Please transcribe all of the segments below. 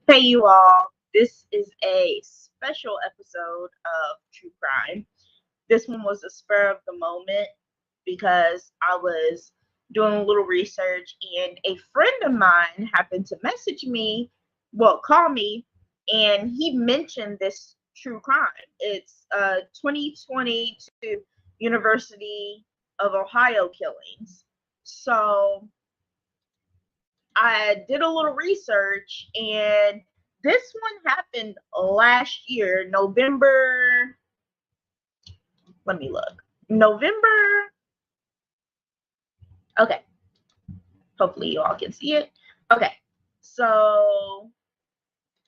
Hey, you all. This is a special episode of True Crime. This one was a spur of the moment because I was doing a little research and a friend of mine happened to message me, call me, and he mentioned this true crime. It's 2022 University of Ohio killings. So I did a little research, and this one happened last year, November. Let me look. November. Okay. Hopefully, you all can see it. Okay. So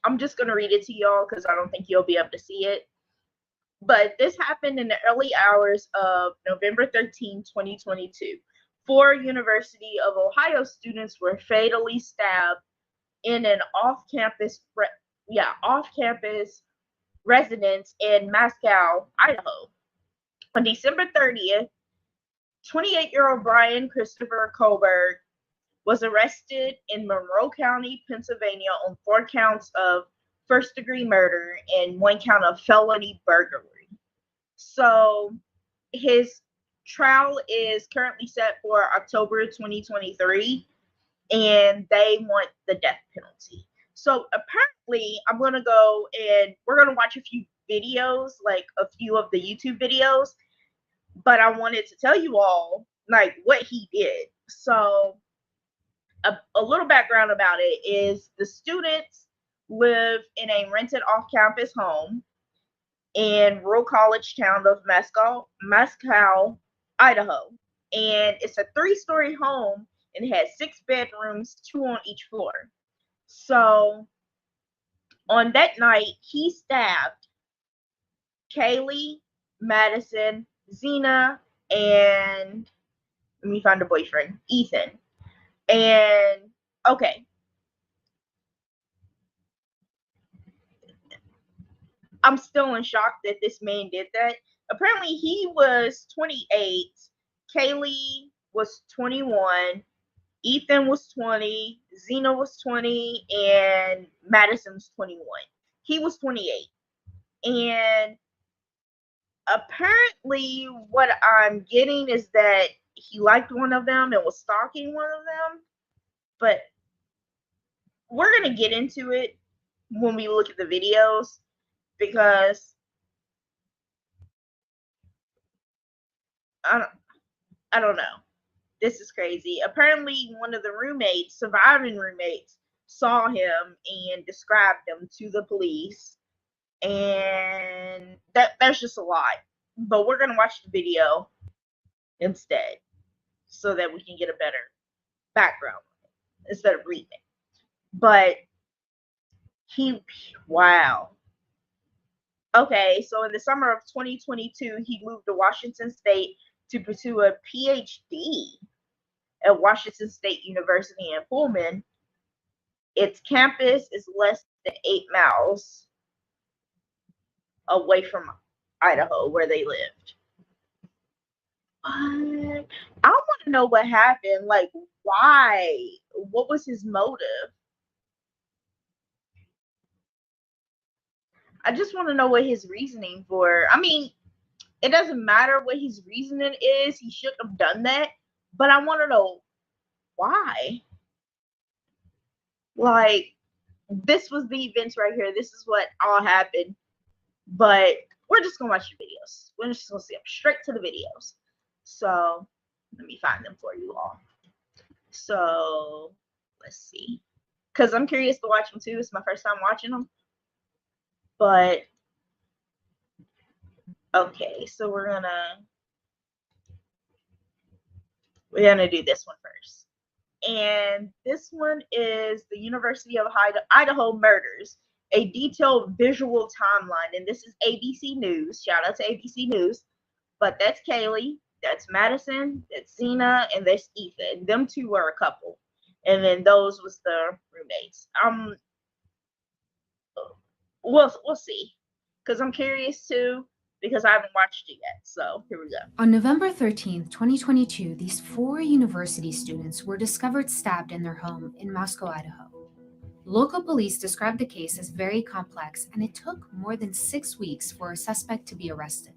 I'm just going to read it to y'all because I don't think you'll be able to see it. But this happened in the early hours of November 13, 2022. Four University of Ohio students were fatally stabbed in an off-campus residence in Moscow, Idaho. On December 30th, 28-year-old Bryan Christopher Kohberger was arrested in Monroe County, Pennsylvania on 4 counts of first-degree murder and 1 count of felony burglary. So his trial is currently set for October 2023, and they want the death penalty. So apparently, I'm going to go and we're going to watch a few videos, like a few of the YouTube videos, but I wanted to tell you all, like, what he did. So a little background about it is the students live in a rented off-campus home in rural college town of Moscow, Idaho. And it's a 3-story home and it has 6 bedrooms, 2 on each floor. So on that night, he stabbed Kaylee, Madison, Zena, and let me find a boyfriend, Ethan. And okay, I'm still in shock that this man did that. Apparently, he was 28, Kaylee was 21, Ethan was 20, Zena was 20, and Madison was 21. He was 28. And apparently, what I'm getting is that he liked one of them and was stalking one of them. But we're going to get into it when we look at the videos because I don't know. This is crazy. Apparently, one of the surviving roommates, saw him and described him to the police, and that's just a lot. But we're gonna watch the video instead, so that we can get a better background instead of reading it. But wow. Okay, so in the summer of 2022, he moved to Washington State to pursue a PhD at Washington State University in Pullman. Its campus is less than 8 miles away from Idaho, where they lived. What? I want to know what happened. Like, why? What was his motive? I just want to know what his reasoning for. I mean, it doesn't matter what his reasoning is. He shouldn't have done that. But I want to know why. Like, this was the events right here. This is what all happened. But we're just going to watch the videos. We're just going to see them straight to the videos. So, let me find them for you all. So, let's see. Because I'm curious to watch them too. It's my first time watching them. But, okay. So, we're going to do this one first. And this one is the University of Idaho murders, a detailed visual timeline. And this is ABC News. Shout out to ABC News. But that's Kaylee, that's Madison, that's Zena, and that's Ethan. Them two were a couple. And then those was the roommates. We'll see. Because I'm curious too, because I haven't watched it yet. So here we go. On November 13th, 2022, these 4 university students were discovered stabbed in their home in Moscow, Idaho. Local police described the case as very complex, and it took more than 6 weeks for a suspect to be arrested.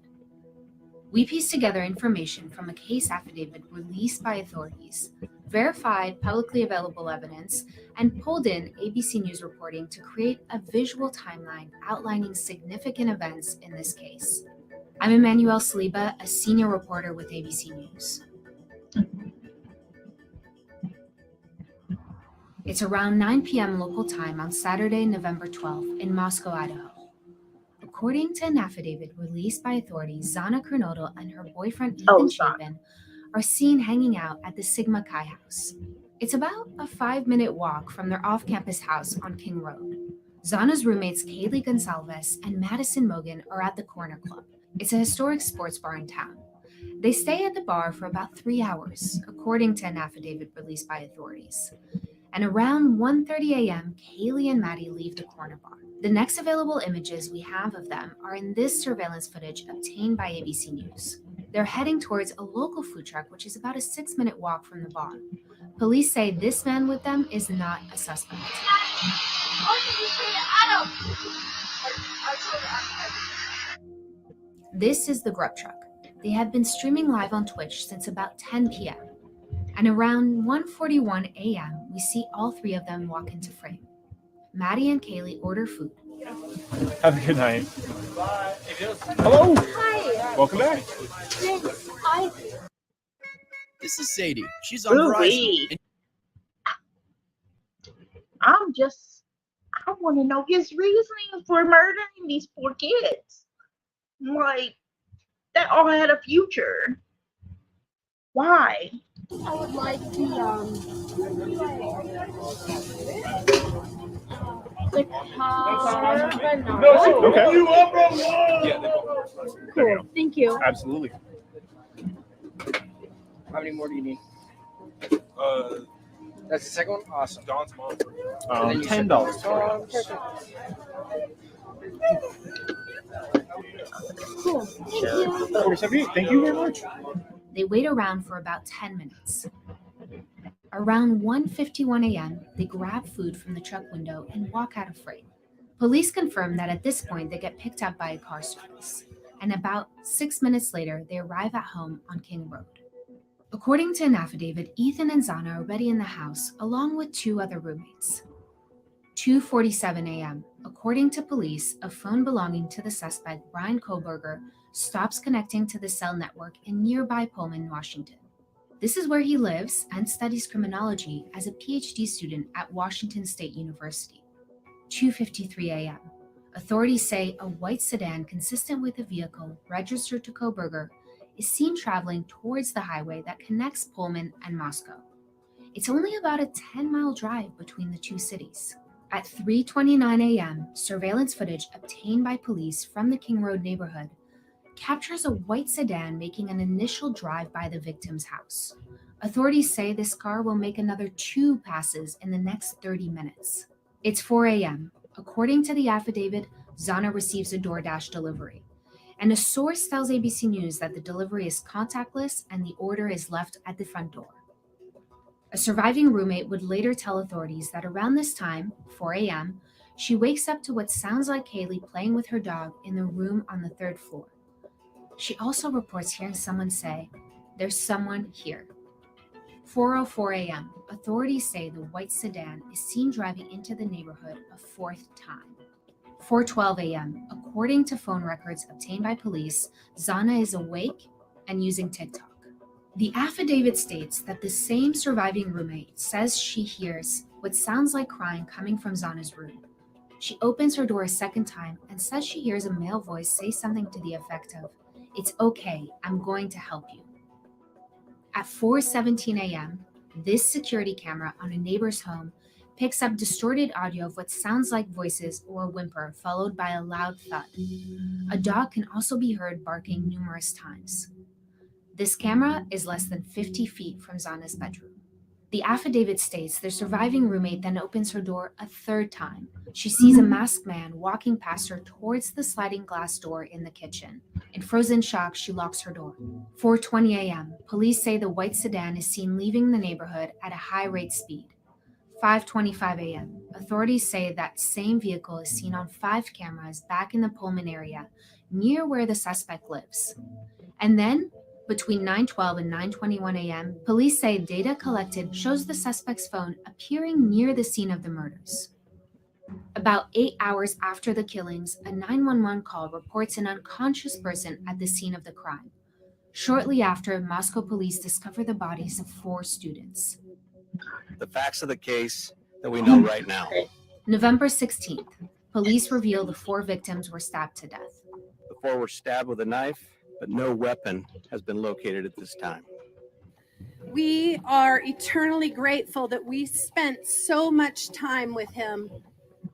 We pieced together information from a case affidavit released by authorities, verified publicly available evidence, and pulled in ABC News reporting to create a visual timeline outlining significant events in this case. I'm Emmanuel Saliba, a senior reporter with ABC News. It's around 9 p.m. local time on Saturday, November 12th in Moscow, Idaho. According to an affidavit released by authorities, Zana Kernodle and her boyfriend Ethan Chapin are seen hanging out at the Sigma Chi house. It's about a 5-minute walk from their off-campus house on King Road. Zana's roommates Kaylee Gonsalves and Madison Mogan are at the Corner Club. It's a historic sports bar in town. They stay at the bar for about 3 hours, according to an affidavit released by authorities. And around 1:30 a.m., Kaylee and Maddie leave the corner bar. The next available images we have of them are in this surveillance footage obtained by ABC News. They're heading towards a local food truck, which is about a 6-minute walk from the bar. Police say this man with them is not a suspect. This is the grub truck. They have been streaming live on Twitch since about 10 p.m. And around 1:41 a.m., we see all three of them walk into frame. Maddie and Kaylee order food. Have a good night. Bye. Hello. Hi. Welcome back. Thanks. Hi. This is Sadie. She's on Verizon. I want to know his reasoning for murdering these poor kids. Like, they all had a future. Why? I would like the car banana. Okay. Yeah, Cool. Thank you. absolutely. How many more do you need? Uh, That's the second one? Awesome. Don's mom. And then you said $10. Perfect. Cool. Thank you. 478. Thank you very much. They wait around for about 10 minutes. Around 1:51 a.m., they grab food from the truck window and walk out of frame. Police confirm that at this point they get picked up by a car service, and about 6 minutes later, they arrive at home on King Road. According to an affidavit, Ethan and Zana are already in the house, along with 2 other roommates. 2:47 a.m., according to police, a phone belonging to the suspect, Bryan Kohberger, stops connecting to the cell network in nearby Pullman, Washington. This is where he lives and studies criminology as a PhD student at Washington State University. 2:53 a.m., authorities say a white sedan consistent with a vehicle registered to Kohberger is seen traveling towards the highway that connects Pullman and Moscow. It's only about a 10-mile drive between the two cities. At 3:29 a.m., surveillance footage obtained by police from the King Road neighborhood captures a white sedan making an initial drive by the victim's house. Authorities say this car will make another 2 passes in the next 30 minutes. It's 4 a.m. According to the affidavit, Zana receives a DoorDash delivery, and a source tells ABC News that the delivery is contactless and the order is left at the front door. A surviving roommate would later tell authorities that around this time, 4 a.m., she wakes up to what sounds like Kaylee playing with her dog in the room on the 3rd floor. She also reports hearing someone say, "There's someone here." 4:04 a.m., authorities say the white sedan is seen driving into the neighborhood a 4th time. 4:12 a.m., according to phone records obtained by police, Zana is awake and using TikTok. The affidavit states that the same surviving roommate says she hears what sounds like crying coming from Zana's room. She opens her door a second time and says she hears a male voice say something to the effect of, "It's okay, I'm going to help you." At 4:17 a.m., this security camera on a neighbor's home picks up distorted audio of what sounds like voices or a whimper followed by a loud thud. A dog can also be heard barking numerous times. This camera is less than 50 feet from Zana's bedroom. The affidavit states the surviving roommate then opens her door a 3rd time. She sees a masked man walking past her towards the sliding glass door in the kitchen. In frozen shock, she locks her door. 4:20 a.m., police say the white sedan is seen leaving the neighborhood at a high rate speed. 5:25 a.m. Authorities say that same vehicle is seen on 5 cameras back in the Pullman area, near where the suspect lives. And then, between 9:12 and 9:21 a.m., police say data collected shows the suspect's phone appearing near the scene of the murders. About 8 hours after the killings, a 911 call reports an unconscious person at the scene of the crime. Shortly after, Moscow police discover the bodies of 4 students. The facts of the case that we know right now. November 16th, police reveal the 4 victims were stabbed to death. The 4 were stabbed with a knife, but no weapon has been located at this time. We are eternally grateful that we spent so much time with him.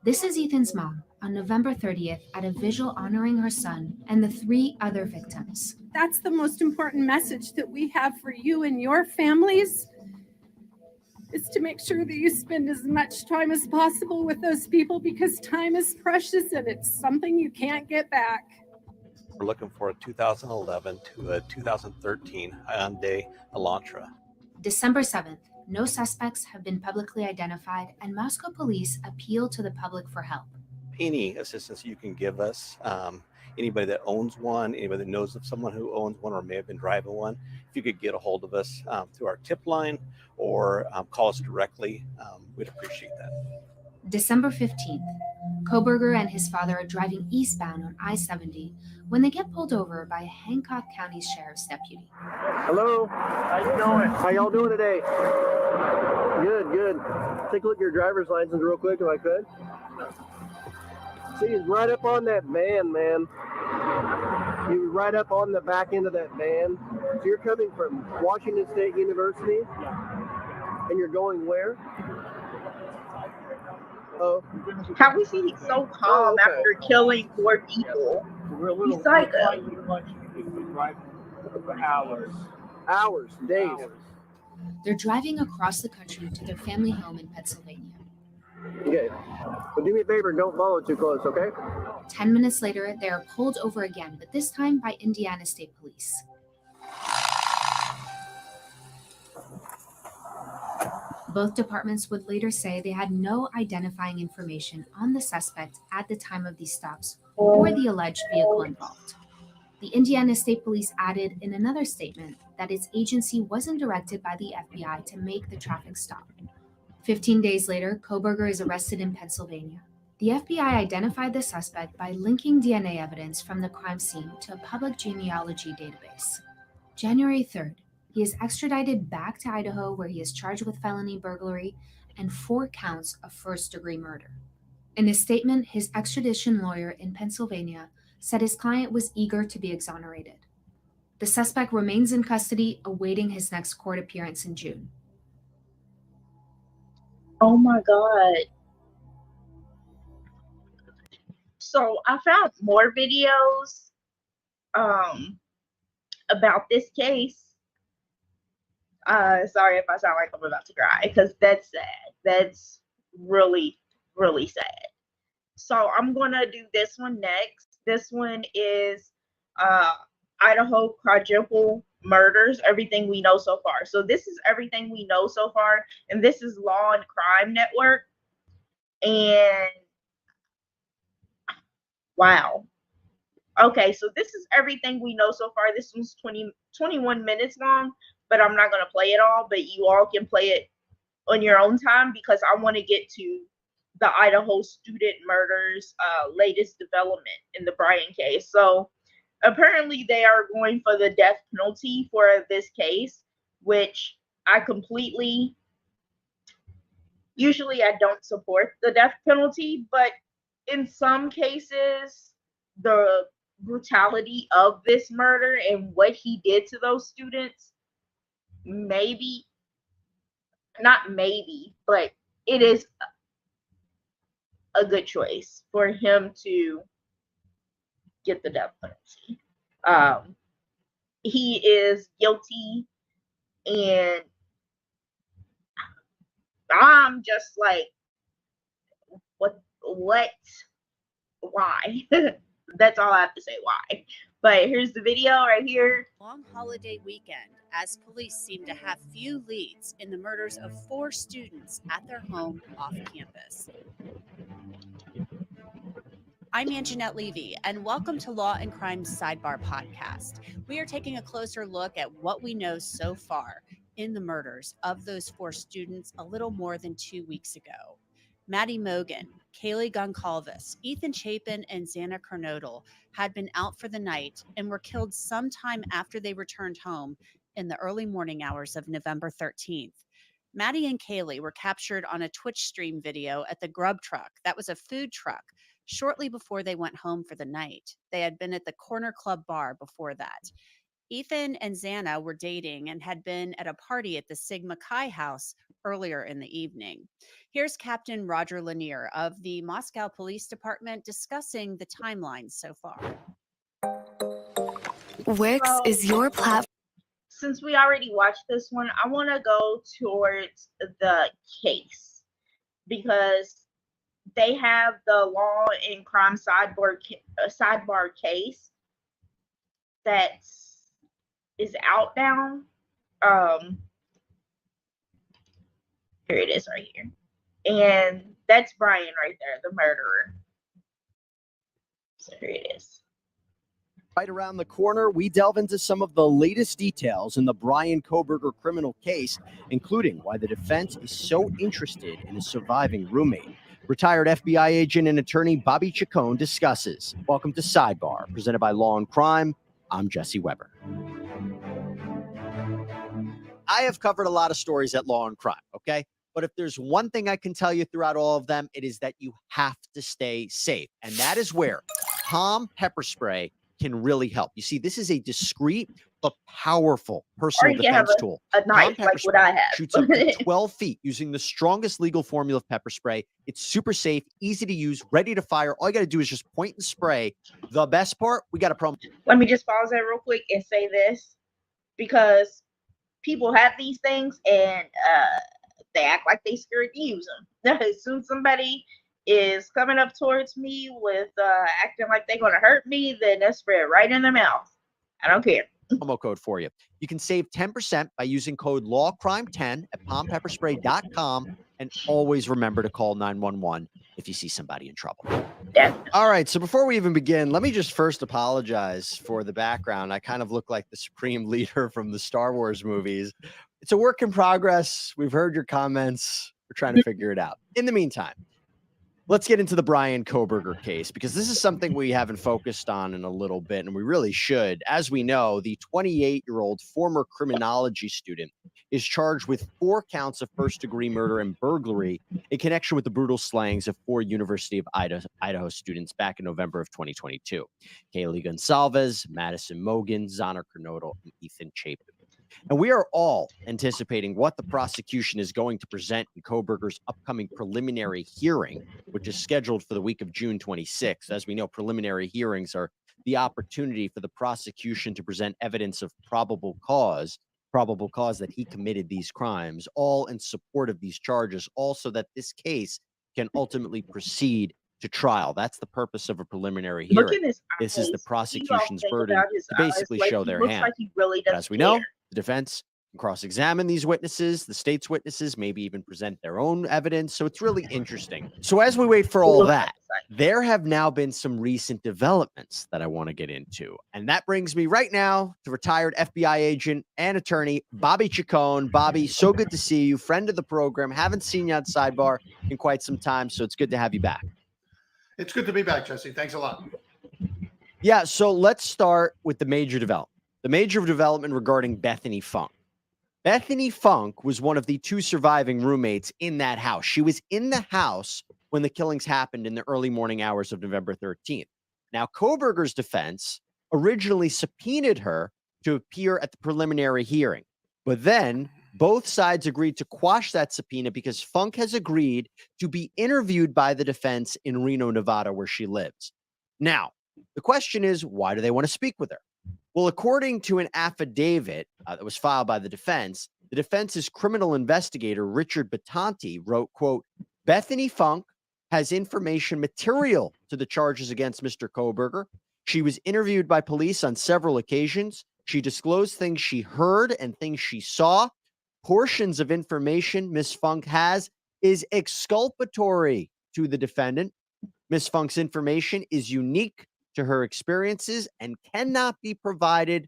This is Ethan's mom on November 30th at a vigil honoring her son and the 3 other victims. That's the most important message that we have for you and your families, is to make sure that you spend as much time as possible with those people, because time is precious and it's something you can't get back. We're looking for a 2011 to a 2013 Hyundai Elantra. December 7th, no suspects have been publicly identified, and Moscow police appeal to the public for help. Any assistance you can give us, anybody that owns one, anybody that knows of someone who owns one or may have been driving one, if you could get a hold of us through our tip line or call us directly, we'd appreciate that. December 15th, Kohberger and his father are driving eastbound on I-70 when they get pulled over by a Hancock County Sheriff's deputy. Hello. How you doing? How y'all doing today? Good, good. Take a look at your driver's license real quick if I could. See, he's right up on that van, man. He was right up on the back end of that van. So you're coming from Washington State University? And you're going where? Oh. How we see he's so calm after killing 4 people. He's psycho. For hours. Hours, days. They're driving across the country to their family home in Pennsylvania. Okay. But do me a favor, don't follow too close, okay? 10 minutes later, they are pulled over again, but this time by Indiana State Police. Both departments would later say they had no identifying information on the suspect at the time of these stops or the alleged vehicle involved. The Indiana State Police added in another statement that its agency wasn't directed by the FBI to make the traffic stop. 15 days later, Kohberger is arrested in Pennsylvania. The FBI identified the suspect by linking DNA evidence from the crime scene to a public genealogy database. January 3rd, he is extradited back to Idaho, where he is charged with felony burglary and 4 counts of first-degree murder. In a statement, his extradition lawyer in Pennsylvania said his client was eager to be exonerated. The suspect remains in custody, awaiting his next court appearance in June. Oh my God. So I found more videos about this case. Sorry if I sound like I'm about to cry, because that's sad. That's really, really sad. So I'm gonna do this one next. This one is Idaho quadruple murders, everything we know so far. So this is everything we know so far, and this is Law and Crime Network. And wow. Okay, so this is everything we know so far. This one's 21 minutes long, but I'm not going to play it all, but you all can play it on your own time, because I want to get to the Idaho student murders latest development in the Bryan case. So apparently they are going for the death penalty for this case, which I completely, usually I don't support the death penalty, but in some cases, the brutality of this murder and what he did to those students, maybe, not maybe, but it is a good choice for him to get the death penalty. He is guilty, and I'm just like, what, why? That's all I have to say, why. But here's the video right here. Long holiday weekend, as police seem to have few leads in the murders of 4 students at their home off campus. I'm Anjanette Levy, and welcome to Law and Crime's Sidebar Podcast. We are taking a closer look at what we know so far in the murders of those 4 students a little more than 2 weeks ago. Maddie Mogan, Kaylee Goncalves, Ethan Chapin, and Xana Kernodle had been out for the night and were killed sometime after they returned home in the early morning hours of November 13th. Maddie and Kaylee were captured on a Twitch stream video at the Grub Truck. That was a food truck. Shortly before they went home for the night. They had been at the Corner Club bar before that. Ethan and Xana were dating and had been at a party at the Sigma Chi house earlier in the evening. Here's Captain Roger Lanier of the Moscow Police Department discussing the timeline so far. Wix is your platform. Since we already watched this one, I want to go towards the case because they have the Law and Crime sidebar case that is out now. Here it is right here. And that's Bryan right there, the murderer. So here it is. Right around the corner, we delve into some of the latest details in the Bryan Kohberger criminal case, including why the defense is so interested in a surviving roommate. Retired FBI agent and attorney Bobby Chacon discusses. Welcome to Sidebar, presented by Law and Crime. I'm Jesse Weber. I have covered a lot of stories at Law and Crime, okay? But if there's one thing I can tell you throughout all of them, it is that you have to stay safe. And that is where Palm pepper spray can really help. You see, this is a discreet but powerful personal defense tool. A knife like what I have. Shoots up to 12 feet using the strongest legal formula of pepper spray. It's super safe, easy to use, ready to fire. All you got to do is just point and spray. The best part, we got a promo. Let me just pause that real quick and say this, because people have these things and they act like they scared to use them. As soon as somebody is coming up towards me with acting like they're going to hurt me, then that's spread right in their mouth. I don't care. Promo code for you. You can save 10% by using code LAWCRIME10 at palmpepperspray.com, and always remember to call 911 if you see somebody in trouble. Definitely. All right, so before we even begin, let me just first apologize for the background. I kind of look like the supreme leader from the Star Wars movies. It's a work in progress. We've heard your comments. We're trying to figure it out. In the meantime, let's get into the Bryan Kohberger case, because this is something we haven't focused on in a little bit, and we really should. As we know, the 28-year-old former criminology student is charged with 4 counts of first-degree murder and burglary in connection with the brutal slayings of 4 University of Idaho students back in November of 2022. Kaylee Goncalves, Madison Mogan, Xana Kernodle, and Ethan Chapin. And we are all anticipating what the prosecution is going to present in Kohberger's upcoming preliminary hearing, which is scheduled for the week of June 26th. As we know, preliminary hearings are the opportunity for the prosecution to present evidence of probable cause that he committed these crimes, all in support of these charges, also that this case can ultimately proceed to trial. That's the purpose of a preliminary hearing. This is the prosecution's burden to basically show their hand. As we know, the defense can cross-examine these witnesses, the state's witnesses, maybe even present their own evidence. So it's really interesting. So as we wait for all that, there have now been some recent developments that I want to get into. And that brings me right now to retired FBI agent and attorney Bobby Chacon. Bobby, so good to see you. Friend of the program. Haven't seen you on Sidebar in quite some time, so it's good to have you back. It's good to be back, Jesse. Thanks a lot. Yeah, so let's start with the major development. The major development regarding Bethany Funk. Bethany Funk was one of the 2 surviving roommates in that house. She was in the house when the killings happened in the early morning hours of November 13th. Now, Kohberger's defense originally subpoenaed her to appear at the preliminary hearing, but then both sides agreed to quash that subpoena because Funk has agreed to be interviewed by the defense in Reno, Nevada, where she lives. Now, the question is, why do they want to speak with her? Well, according to an affidavit that was filed by the defense's criminal investigator, Richard Battanti, wrote, quote, Bethany Funk has information material to the charges against Mr. Kohberger. She was interviewed by police on several occasions. She disclosed things she heard and things she saw. Portions of information Miss Funk has is exculpatory to the defendant. Miss Funk's information is unique to her experiences and cannot be provided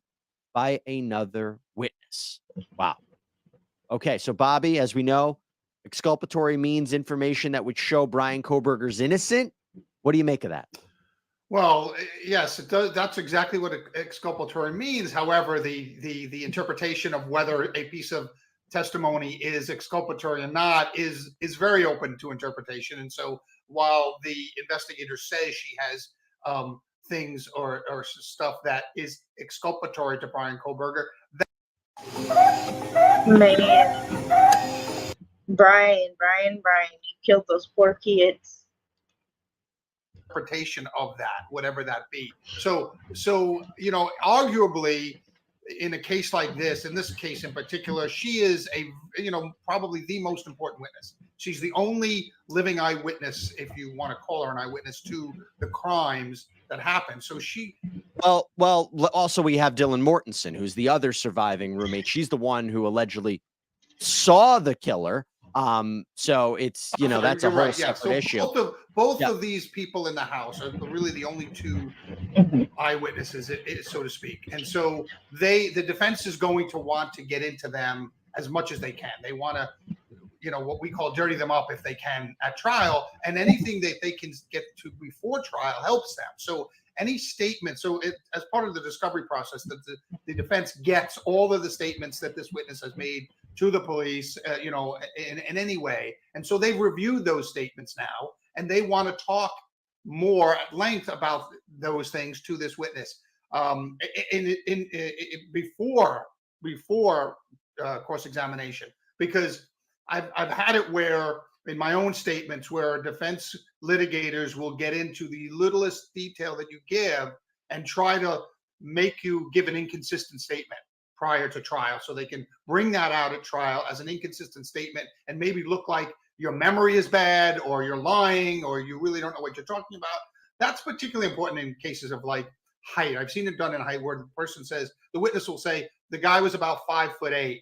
by another witness. Wow. Okay, so Bobby, as we know, exculpatory means information that would show Bryan Kohberger's innocent. What do you make of that? Well, yes, it does. That's exactly what exculpatory means. However, the interpretation of whether a piece of testimony is exculpatory or not is very open to interpretation. And so, while the investigator says she has things or stuff that is exculpatory to Bryan Kohberger, Man, Bryan, you killed those poor kids. interpretation of that, whatever that be. So arguably, in a case like this, in this case in particular, she is probably the most important witness. She's the only living eyewitness, if you want to call her an eyewitness, to the crimes that happened. So she. Well. Also, we have Dylan Mortensen, who's the other surviving roommate. She's the one who allegedly saw the killer. So it's that's a whole separate issue. Both of these people in the house are really the only two eyewitnesses, so to speak. And so the defense is going to want to get into them as much as they can. They want to, what we call dirty them up if they can at trial, and anything that they can get to before trial helps them. So any statement, as part of the discovery process, that the defense gets all of the statements that this witness has made to the police, in any way. And so they've reviewed those statements now, and they want to talk more at length about those things to this witness before cross-examination, because I've had it where in my own statements where defense litigators will get into the littlest detail that you give and try to make you give an inconsistent statement prior to trial, so they can bring that out at trial as an inconsistent statement and maybe look like your memory is bad or you're lying or you really don't know what you're talking about. That's particularly important in cases of like height. I've seen it done in height where the witness will say the guy was about 5'8",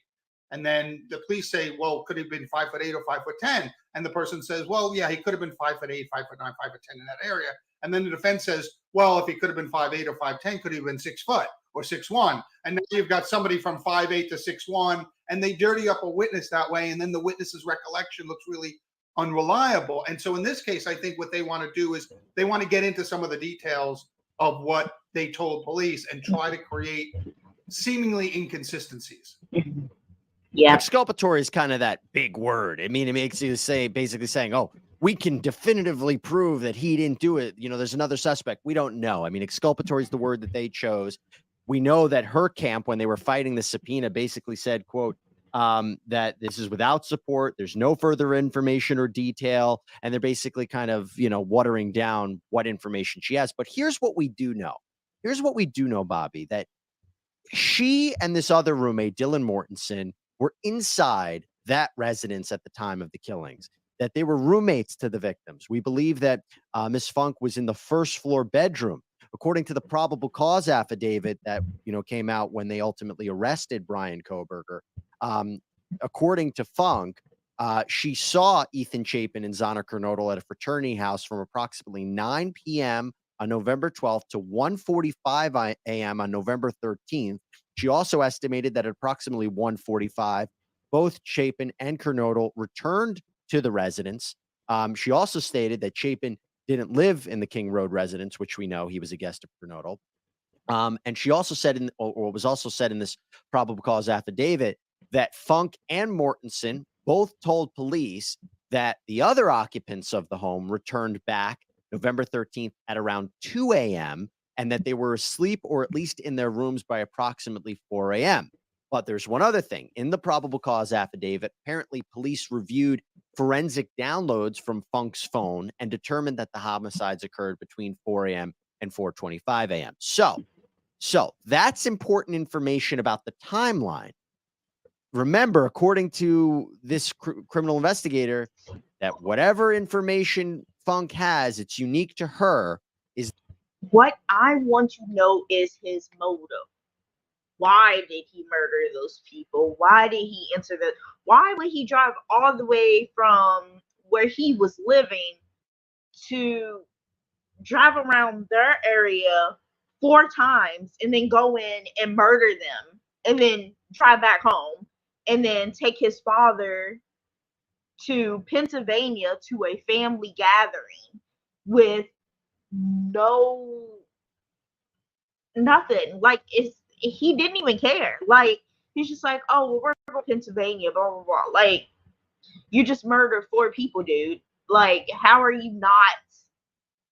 and then the police say, well, could he have been 5'8" or 5'10"? And the person says, well, yeah, he could have been 5'8", 5'9", 5'10" in that area. And then the defense says, well, if he could have been 5'8" or 5'10", could he have been 6 foot or 6'1"? And now you've got somebody from 5'8" to 6'1", and they dirty up a witness that way, and then the witness's recollection looks really unreliable. And so in this case, I think what they want to do is they want to get into some of the details of what they told police and try to create seemingly inconsistencies. Yeah. Exculpatory is kind of that big word. I mean, it makes you basically saying, oh, we can definitively prove that he didn't do it. There's another suspect. We don't know. I mean, exculpatory is the word that they chose. We know that her camp, when they were fighting the subpoena, basically said, quote, that this is without support. There's no further information or detail. And they're basically kind of, watering down what information she has. But here's what we do know. Bobby, that she and this other roommate, Dylan Mortensen, were inside that residence at the time of the killings, that they were roommates to the victims. We believe that Miss Funk was in the first floor bedroom. According to the probable cause affidavit that came out when they ultimately arrested Bryan Kohberger, according to Funk, she saw Ethan Chapin and Zana Kernodle at a fraternity house from approximately 9 p.m. on November 12th to 1:45 a.m. on November 13th. She also estimated that at approximately 1:45, both Chapin and Kernodle returned to the residence. She also stated that Chapin didn't live in the King Road residence, which we know he was a guest of Kernodle. And she also said, or was also said in this probable cause affidavit, that Funk and Mortensen both told police that the other occupants of the home returned back November 13th at around 2 a.m. and that they were asleep or at least in their rooms by approximately 4 a.m. But there's one other thing. In the probable cause affidavit, apparently police reviewed forensic downloads from Funk's phone and determined that the homicides occurred between 4 a.m. and 4:25 a.m. So that's important information about the timeline. Remember, according to this criminal investigator, that whatever information Funk has, it's unique to her. What I want to know is his motive. Why did he murder those people? Why did he enter the? Why would he drive all the way from where he was living to drive around their area 4 times and then go in and murder them and then drive back home and then take his father to Pennsylvania to a family gathering with nothing? Like, he didn't even care. Like, he's just like, oh, well, we're going to Pennsylvania, blah blah blah. Like, you just murdered 4 people, dude. Like, how are you not?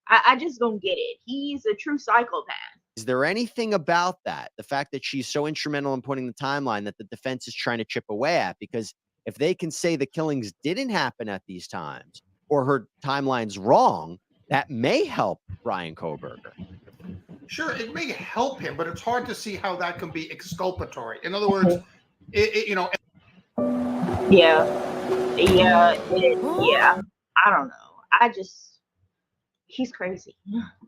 I just don't get it. He's a true psychopath. Is there anything about that, the fact that she's so instrumental in putting the timeline, that the defense is trying to chip away at? Because if they can say the killings didn't happen at these times, or her timeline's wrong, that may help Bryan Kohberger. Sure, it may help him, but it's hard to see how that can be exculpatory. In other words, you know. Yeah. I don't know. He's crazy.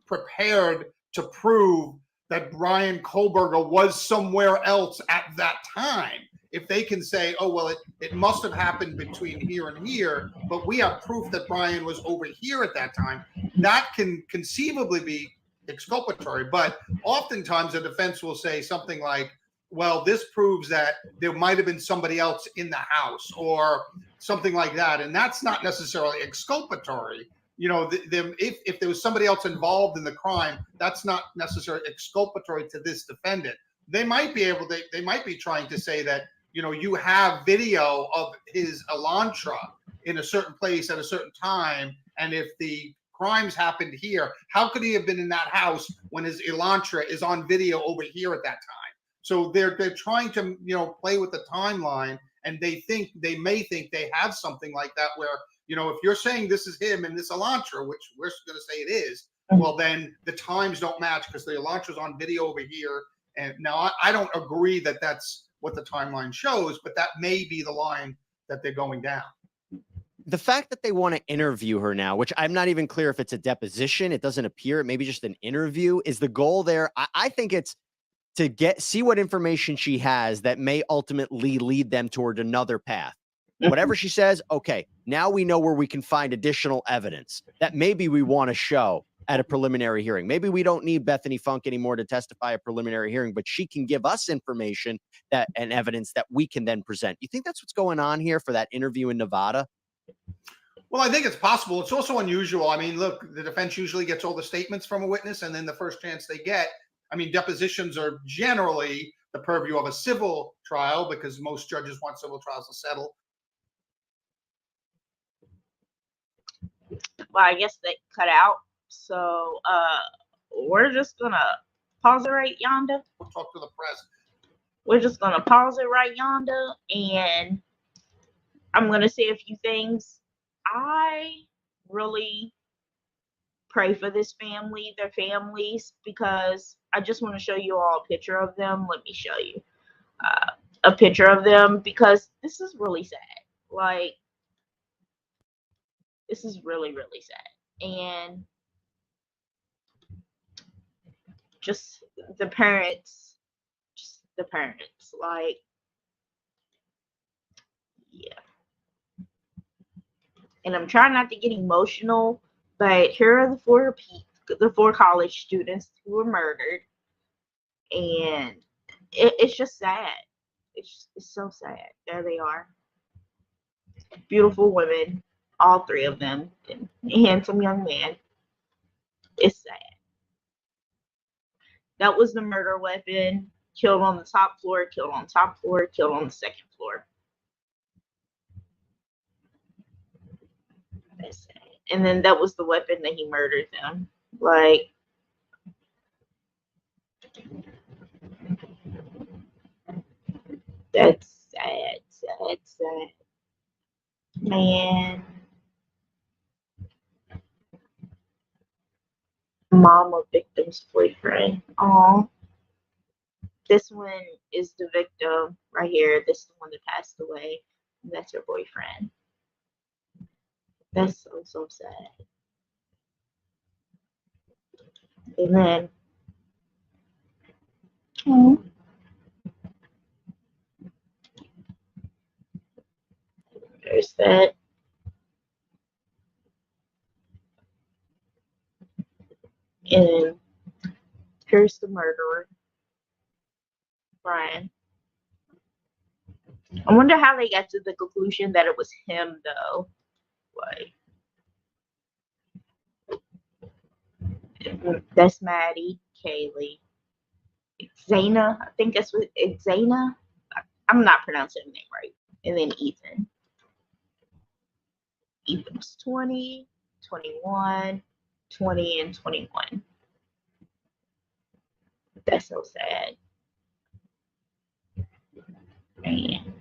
Prepared to prove that Bryan Kohberger was somewhere else at that time. If they can say, oh, well, it must have happened between here and here, but we have proof that Bryan was over here at that time, that can conceivably be exculpatory. But oftentimes the defense will say something like, well, this proves that there might have been somebody else in the house or something like that. And that's not necessarily exculpatory. You know, if there was somebody else involved in the crime, that's not necessarily exculpatory to this defendant. They might be they might be trying to say that, you know, you have video of his Elantra in a certain place at a certain time, and if the crimes happened here, how could he have been in that house when his Elantra is on video over here at that time? So they're trying to, you know, play with the timeline, and they may think they have something like that where, you know, if you're saying this is him and this Elantra, which we're going to say it is, well, then the times don't match because the Elantra's on video over here. And now I don't agree that that's what the timeline shows, but that may be the line that they're going down. The fact that they want to interview her now, which I'm not even clear if it's a deposition, it doesn't appear, it may be just an interview, is the goal there. I think it's to see what information she has that may ultimately lead them toward another path. Whatever she says, okay, now we know where we can find additional evidence that maybe we want to show at a preliminary hearing. Maybe we don't need Bethany Funk anymore to testify at a preliminary hearing, but she can give us information and evidence that we can then present. You think that's what's going on here for that interview in Nevada? Well, I think it's possible. It's also unusual. I mean, look, the defense usually gets all the statements from a witness, and then the first chance they get, I mean, depositions are generally the purview of a civil trial because most judges want civil trials to settle. Well, I guess they cut out. So we're just gonna pause it right yonder. We'll talk to the press. We're just gonna pause it right yonder, and I'm gonna say a few things. I really pray for this family, their families, because I just want to show you all a picture of them. Let me show you a picture of them because this is really sad. Like, this is really, really sad. And just the parents, like, yeah. And I'm trying not to get emotional, but here are the four college students who were murdered, and it's just sad. It's so sad. There they are, beautiful women, all 3 of them, and a handsome young man. It's sad. That was the murder weapon. Killed on the top floor, killed on the top floor, killed on the second floor. That's sad. And then that was the weapon that he murdered them. Like, that's sad, sad, sad. Man. Mom of victim's boyfriend. Oh, this one is the victim right here. This is the one that passed away. And that's her boyfriend. That's so sad. And then there's that. And then here's the murderer, Bryan. I wonder how they got to the conclusion that it was him, though. Like, that's Maddie, Kaylee, Xana. I think that's what Xana. I'm not pronouncing her name right. And then Ethan. Ethan was 20, 21, 20, and 21. That's so sad. Man.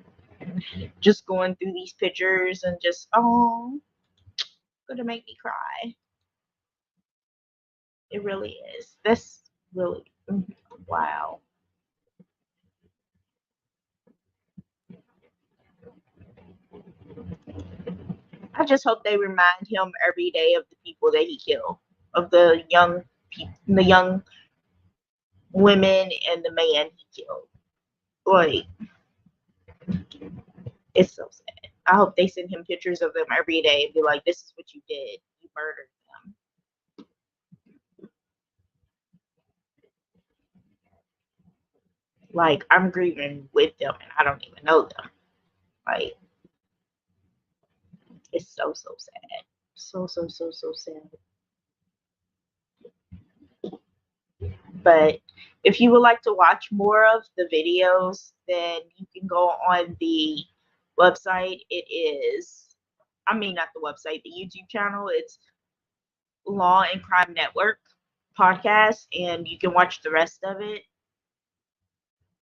Just going through these pictures and just, oh, gonna make me cry. It really is. That's really, wow. I just hope they remind him every day of the people that he killed, of the young women and the man he killed. Like, it's so sad. I hope they send him pictures of them every day and be like, this is what you did. You murdered them. Like, I'm grieving with them and I don't even know them. Like, it's so sad. So sad. But if you would like to watch more of the videos, then you can go on the website. It is, not the website, the YouTube channel. It's Law and Crime Network podcast, and you can watch the rest of it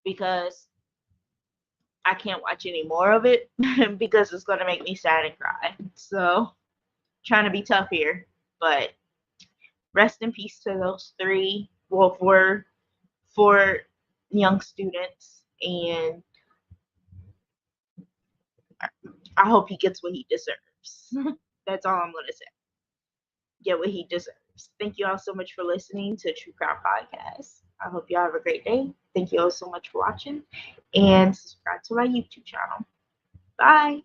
because I can't watch any more of it because it's going to make me sad and cry. So, trying to be tough here, but rest in peace to those three, well, four young students, and I hope he gets what he deserves. That's all I'm going to say. Get what he deserves. Thank you all so much for listening to True Crime Podcast. I hope you all have a great day. Thank you all so much for watching, and subscribe to my YouTube channel. Bye.